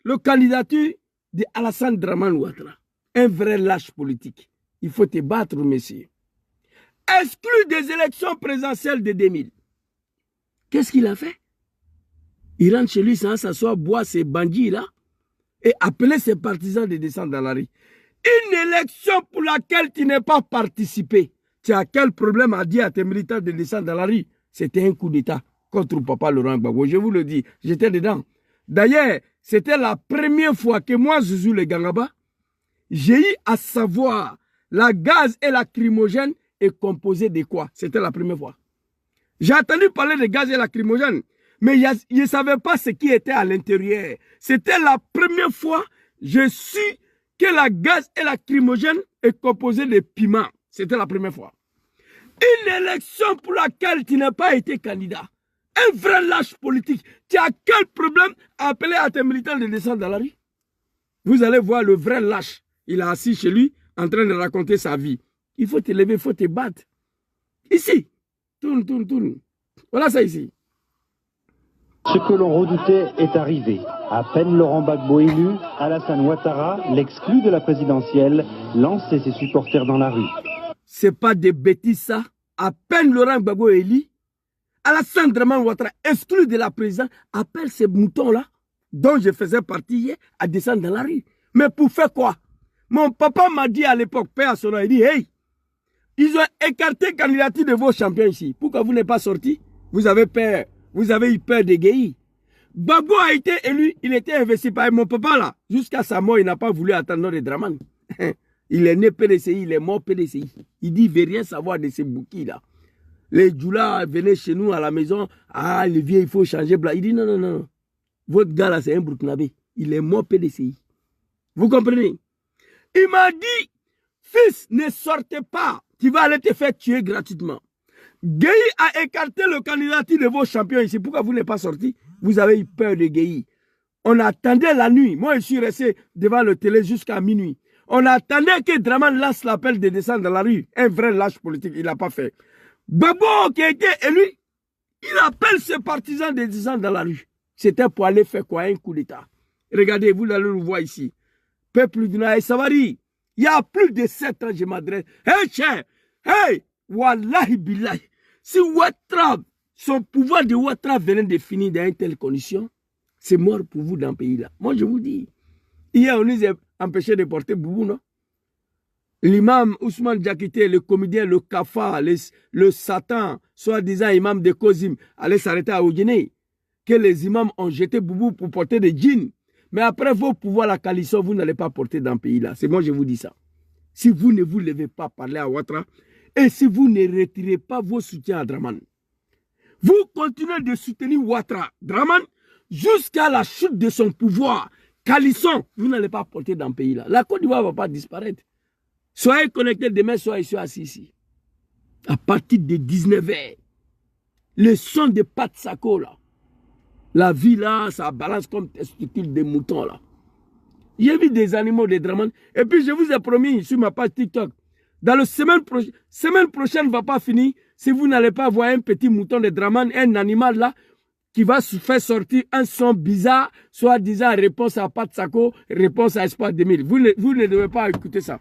le candidature de Alassane Dramane Ouattara. Un vrai lâche politique. Il faut te battre, monsieur. Exclu des élections présidentielles de 2000. Qu'est-ce qu'il a fait? Il rentre chez lui sans s'asseoir, boire ses bandits là et appeler ses partisans de descendre dans la rue. Une élection pour laquelle tu n'es pas participé. Tu as quel problème à dire à tes militants de descendre dans la rue? C'était un coup d'État contre papa Laurent Gbagbo. Je vous le dis, j'étais dedans. D'ailleurs, c'était la première fois que moi, Zouzou le Gangaba, j'ai eu à savoir la gaz et lacrymogène est composé de quoi? C'était la première fois. J'ai entendu parler de gaz et lacrymogène, mais je ne savais pas ce qui était à l'intérieur. C'était la première fois que je suis que la gaz et lacrymogène est composé de piments. C'était la première fois. Une élection pour laquelle tu n'as pas été candidat. Un vrai lâche politique. Tu as quel problème à appeler à tes militants de descendre dans la rue? Vous allez voir le vrai lâche. Il est assis chez lui en train de raconter sa vie. Il faut te lever, il faut te battre. Ici. Tourne, tourne, tourne. Voilà ça ici. Ce que l'on redoutait est arrivé. À peine Laurent Gbagbo élu, Alassane Ouattara, l'exclu de la présidentielle, lançait ses supporters dans la rue. C'est pas des bêtises ça. À peine Laurent Gbagbo élu, Alassane Dramane Ouattara, exclu de la présidence, appelle ces moutons-là, dont je faisais partie hier, à descendre dans la rue. Mais pour faire quoi? Mon papa m'a dit à l'époque, père à son nom, il dit, hey, ils ont écarté la candidature de vos champions ici. Pourquoi vous n'êtes pas sorti? Vous avez peur. Vous avez eu peur de Guéhi. Gbagbo a été élu, il était investi par mon papa là. Jusqu'à sa mort, il n'a pas voulu attendre de Dramane. Il est né PDCI, il est mort PDCI. Il dit, il ne veut rien savoir de ces bouquins là. Les Djoula venaient chez nous à la maison. Ah, le vieux, il faut changer. Bla. Il dit, non, non, non. Votre gars là, c'est un Burkinabé. Il est mort PDCI. Vous comprenez? Il m'a dit, fils, ne sortez pas. Tu vas aller te faire tuer gratuitement. Guéhi a écarté le candidature de vos champions ici. Pourquoi vous n'êtes pas sorti? Vous avez eu peur de Guéhi. On attendait la nuit. Moi, je suis resté devant le télé jusqu'à minuit. On attendait que Dramane lance l'appel de descendre dans la rue. Un vrai lâche politique, il n'a pas fait. Gbagbo qui a été élu, il appelle ses partisans de descendre dans la rue. C'était pour aller faire quoi? Un coup d'État. Regardez, vous allez le voir ici. Peuple du Naï Savari, il y a plus de 7 ans, je m'adresse. Hey, cher, hey, wallahi billahi. Si Ouattara, son pouvoir de Ouattara venait de finir dans une telle condition, c'est mort pour vous dans le pays-là. Moi, je vous dis, hier, on nous a empêché de porter Boubou, non? L'imam Ousmane Diakité, le comédien, le Kafa, le Satan, soi-disant imam de Kozim, allait s'arrêter à Oudjene, que les imams ont jeté Boubou pour porter des djinns. Mais après vos pouvoirs, la coalition, vous n'allez pas porter dans le pays-là. C'est moi, je vous dis ça. Si vous ne vous levez pas parler à Ouattara, et si vous ne retirez pas vos soutiens à Dramane, vous continuez de soutenir Ouattara, Dramane, jusqu'à la chute de son pouvoir. Calisson, vous n'allez pas porter dans le pays-là. La Côte d'Ivoire ne va pas disparaître. Soyez connectés demain, soyez assis ici. À partir de 19h, le son de Pat Sako, là. La vie, là, ça balance comme testicule de moutons, là. J'ai vu des animaux de Dramane. Et puis, je vous ai promis sur ma page TikTok, dans la semaine prochaine ne va pas finir si vous n'allez pas voir un petit mouton de Dramane, un animal là, qui va se faire sortir un son bizarre, soit disant réponse à Pat Sako, réponse à Espoir 2000. Vous ne devez pas écouter ça.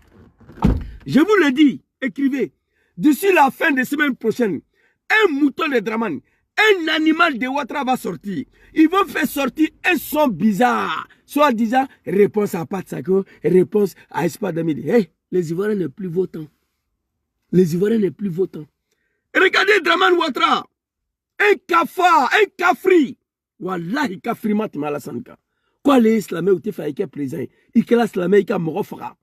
Je vous le dis, écrivez. D'ici la fin de semaine prochaine, un mouton de Dramane, un animal de Ouattara va sortir. Ils vont faire sortir un son bizarre, soit disant réponse à Pat Sako, réponse à Espoir 2000. Hey, les Ivoiriens n'est plus votant. Les Ivoiriens n'est plus votant. Regardez Dramane Ouattara. Un kafa, un kafri. Wallahi kafri mat malasanka. Quoi les islamés ou te faïke présent. Ikela islamé ika morofara.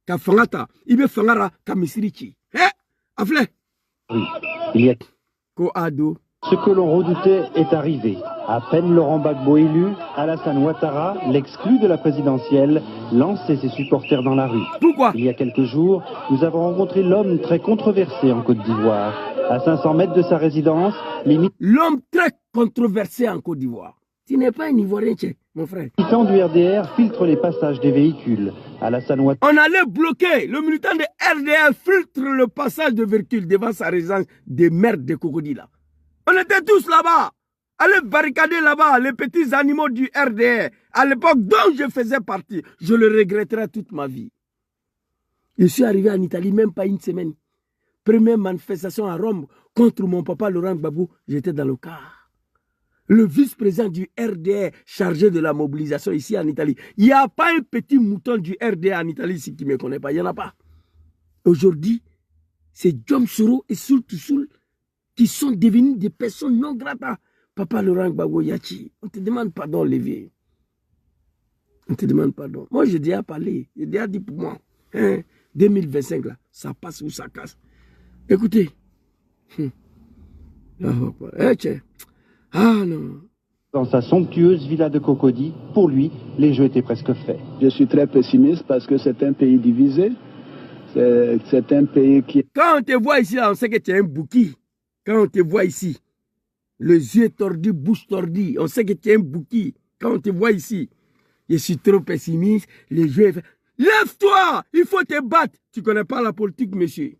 Ka fangata, ibe fangara ka misirichi. Afle. Oui, il y a... Ko ado. Ce que l'on redoutait est arrivé. À peine Laurent Gbagbo élu, Alassane Ouattara, l'exclu de la présidentielle, lançait ses supporters dans la rue. Pourquoi? Il y a quelques jours, nous avons rencontré l'homme très controversé en Côte d'Ivoire. À 500 mètres de sa résidence, l'homme très controversé en Côte d'Ivoire. Tu n'es pas un Ivoirien, mon frère. Les militants du RDR filtrent les passages des véhicules. Alassane Ouattara... On allait bloquer. Le militant de RDR filtre le passage de véhicules devant sa résidence des merdes de crocodiles. On était tous là-bas. Allez barricader là-bas les petits animaux du RDR, à l'époque dont je faisais partie. Je le regretterai toute ma vie. Je suis arrivé en Italie, même pas une semaine. Première manifestation à Rome contre mon papa Laurent Gbagbo, j'étais dans le car. Le vice-président du RDR chargé de la mobilisation ici en Italie. Il n'y a pas un petit mouton du RDR en Italie ici qui ne me connaît pas. Il n'y en a pas. Aujourd'hui, c'est Djom Soro et Soul qui sont devenus des personnes non gratas. Papa Laurent Gbagbo Yachi, on te demande pardon, Olivier. On te demande pardon. Moi, j'ai déjà parlé. J'ai déjà dit pour moi. Hein, 2025, là, ça passe ou ça casse. Écoutez. Ah non. Dans sa somptueuse villa de Cocody, pour lui, les jeux étaient presque faits. Je suis très pessimiste parce que c'est un pays divisé. C'est un pays qui... Quand on te voit ici, là, on sait que tu es un bouki. Quand on te voit ici, les yeux tordus, bouche tordue, on sait que tu es un bouki. Quand on te voit ici, je suis trop pessimiste, les jeux... Lève-toi, il faut te battre. Tu ne connais pas la politique, monsieur.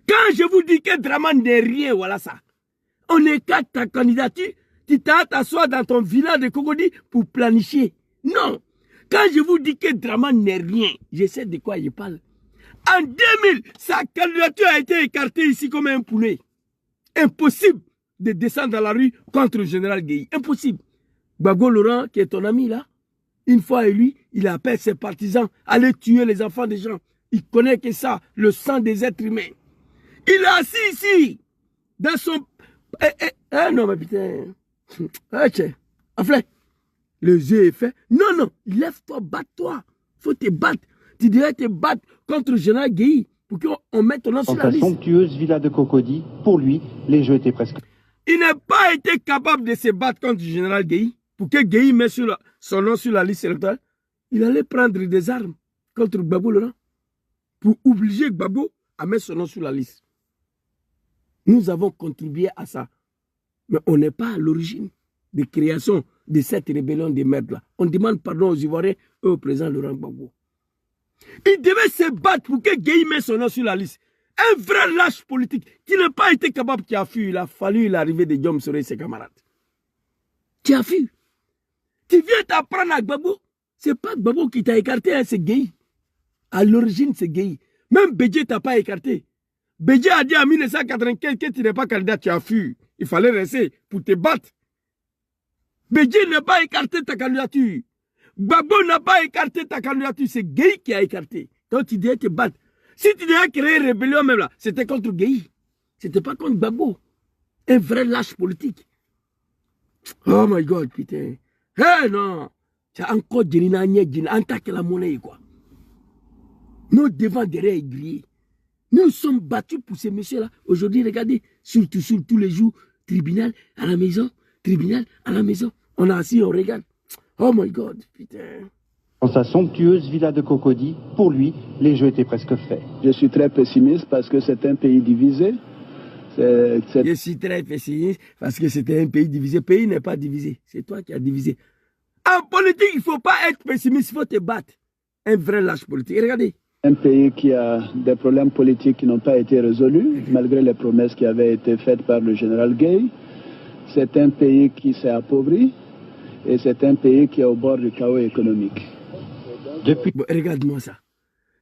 Quand je vous dis que Draman n'est rien, voilà ça. On écarte ta candidature, tu t'assois dans ton village de Cocody pour planifier. Non. Quand je vous dis que Draman n'est rien, je sais de quoi je parle. En 2000, sa candidature a été écartée ici comme un poulet. Impossible de descendre dans la rue contre le général Gueye. Impossible. Gbagbo Laurent, qui est ton ami là, une fois élu, il appelle ses partisans à aller tuer les enfants des gens. Il connaît que ça, le sang des êtres humains. Il est assis ici, dans son... non, mais putain. Enfin, le jeu est fait. Non, non, lève-toi, batte-toi. Faut te battre. Tu devrais te battre contre le général Gueye pour qu'on mette ton nom sur la liste. Dans sa somptueuse villa de Cocody, pour lui, les jeux étaient presque... Il n'a pas été capable de se battre contre le général Gueye pour que Gueye mette son nom sur la liste électorale. Il allait prendre des armes contre Gbagbo Laurent pour obliger Gbagbo à mettre son nom sur la liste. Nous avons contribué à ça. Mais on n'est pas à l'origine de création de cette rébellion de merde-là. On demande pardon aux Ivoiriens et au président Laurent Gbagbo. Il devait se battre pour que Gueye mette son nom sur la liste. Un vrai lâche politique qui n'a pas été capable, qui a fui. Il a fallu l'arrivée de Djom Soro et ses camarades. Qui a fui. Tu viens t'apprendre à Gbagbo. Ce n'est pas Gbagbo qui t'a écarté, hein, c'est Gueye. À l'origine, c'est Gueye. Même Bédié ne t'a pas écarté. Bédié a dit en 1995 que tu n'es pas candidat, tu as fui. Il fallait rester pour te battre. Bédié n'a pas écarté ta candidature. Gbagbo n'a pas écarté ta candidature. C'est Gueye qui a écarté. Donc tu devais te battre. Si tu devais créer une rébellion même là, c'était contre Gueye. C'était pas contre Gbagbo. Un vrai lâche politique. Oh my God, putain. Hé non. Tu as encore dit en tant que la monnaie quoi. Nous devons derrière aiguiller. Nous sommes battus pour ces messieurs-là. Aujourd'hui, regardez, surtout tous les jours, tribunal à la maison, tribunal à la maison. On a assis, on regarde. Oh my God, putain. Dans sa somptueuse villa de Cocody, pour lui, les jeux étaient presque faits. Je suis très pessimiste parce que c'est un pays divisé. Je suis très pessimiste parce que c'était un pays divisé. Le pays n'est pas divisé. C'est toi qui as divisé. En politique, il ne faut pas être pessimiste, il faut te battre. Un vrai lâche politique. Et regardez. Un pays qui a des problèmes politiques qui n'ont pas été résolus, malgré les promesses qui avaient été faites par le général Gueye. C'est un pays qui s'est appauvri et c'est un pays qui est au bord du chaos économique. Bon, regarde-moi ça.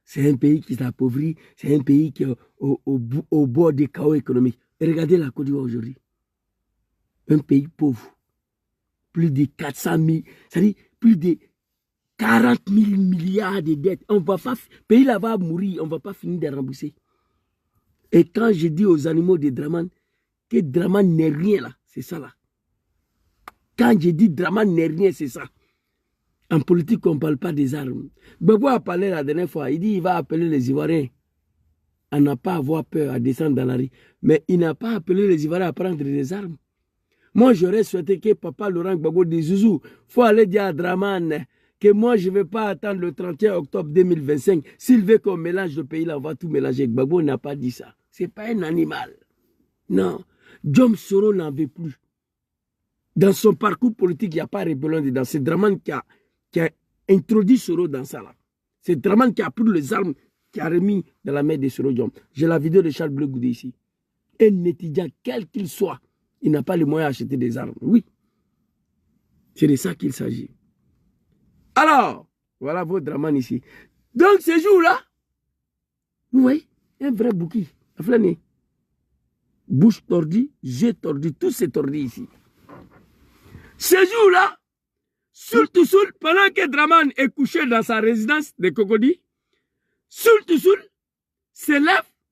C'est un pays qui s'est appauvri, c'est un pays qui est au bord du chaos économique. Et regardez la Côte d'Ivoire aujourd'hui. Un pays pauvre. Plus de 400 000, c'est-à-dire plus de 40 000 milliards de dettes. On va pas, le pays là va mourir, on ne va pas finir de rembourser. Et quand je dis aux animaux de Draman que Draman n'est rien là, c'est ça là. Quand je dis Draman n'est rien, c'est ça. En politique, on ne parle pas des armes. Gbagbo a parlé la dernière fois, il dit qu'il va appeler les Ivoiriens à ne pas avoir peur, à descendre dans la rue. Mais il n'a pas appelé les Ivoiriens à prendre des armes. Moi, j'aurais souhaité que papa Laurent Gbagbo dise Zouzou, il faut aller dire à Draman que moi, je ne vais pas attendre le 31 octobre 2025. S'il veut qu'on mélange le pays, là, on va tout mélanger. Gbagbo n'a pas dit ça. Ce n'est pas un animal. Non. Djom Soro n'en veut plus. Dans son parcours politique, il n'y a pas rébellion dedans. C'est Draman qui a introduit Soro dans ça. C'est Draman qui a pris les armes, qui a remis dans la main de Soro Djom. J'ai la vidéo de Charles Bleu Goudé ici. Un étudiant, quel qu'il soit, il n'a pas les moyens d'acheter des armes. Oui. C'est de ça qu'il s'agit. Alors, voilà votre Dramane ici. Donc, ce jour-là, vous voyez, un vrai bouquet, à flâner. Bouche tordue, yeux tordus, tout s'est tordu ici. Ce jour-là, surtout pendant que Dramane est couché dans sa résidence de Cocody, surtout se lève